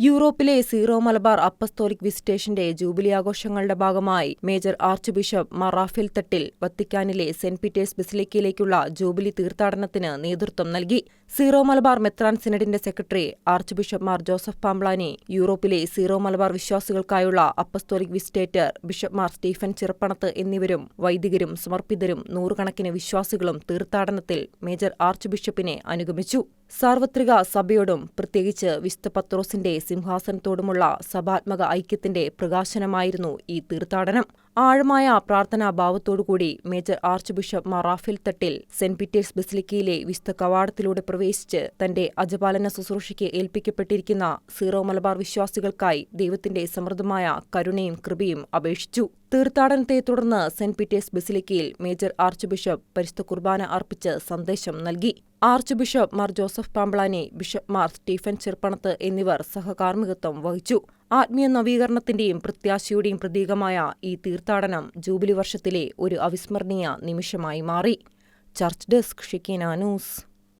യൂറോപ്പിലെ Syro Malabar apostolic വിസിറ്റേഷന്റെ jubilee ആഘോഷങ്ങളുടെ ഭാഗമായി major archbishop Mar Raphael Thattil വത്തിക്കാനിലെ സെന്റ് പീറ്റേഴ്സ് ബസിലിക്കയിലേക്കുള്ള ജൂബിലി തീർത്ഥാടനത്തിന് നേതൃത്വം നൽകി. സീറോ മലബാർ മെത്രാൻ സിനഡിന്റെ secretary archbishop Mar Joseph Pamplany, യൂറോപ്പിലെ സീറോ മലബാർ വിശ്വാസികൾക്കായുള്ള apostolic visitator bishop Mar Stephen Chirappanath എന്നിവരും വൈദികരും സമർപ്പിതരും നൂറുകണക്കിന് വിശ്വാസികളും തീർത്ഥാടനത്തിൽ മേജർ ആർച്ച് ബിഷപ്പിനെ അനുഗമിച്ചു. സാർവത്രിക സഭയോടും പ്രത്യേകിച്ച് വിശുദ്ധ പത്രോസിന്റെ സിംഹാസനത്തോടുമുള്ള സഭാത്മക ഐക്യത്തിന്റെ പ്രകാശനമായിരുന്നു ഈ തീർത്ഥാടനം. ആഴമായ പ്രാർത്ഥനാഭാവത്തോടുകൂടി major archbishop Mar Raphael Thattil Saint Peter's ബസിലിക്കയിലെ വിശുദ്ധ കവാടത്തിലൂടെ പ്രവേശിച്ച് തന്റെ അജപാലന ശുശ്രൂഷയ്ക്ക് ഏൽപ്പിക്കപ്പെട്ടിരിക്കുന്ന സീറോ മലബാർ വിശ്വാസികൾക്കായി ദൈവത്തിന്റെ സമൃദ്ധമായ കരുണയും കൃപയും അപേക്ഷിച്ചു. തീർത്ഥാടനത്തെ തുടർന്ന് സെന്റ് പീറ്റേഴ്സ് ബസിലിക്കയിൽ മേജർ ആർച്ച് ബിഷപ്പ് പരിശുദ്ധ കുർബാന അർപ്പിച്ച് സന്ദേശം നൽകി. Archbishop Mar Joseph Pamplany, bishop Mar Stephen Chirappanath എന്നിവർ സഹകാർമ്മികത്വം വഹിച്ചു. ആത്മീയ നവീകരണത്തിന്റെയും പ്രത്യാശയുടെയും പ്രതീകമായ ഈ തീർത്ഥാടനം ജൂബിലി വർഷത്തിലെ ഒരു അവിസ്മരണീയ നിമിഷമായി മാറി. Church desk, Shekinah news.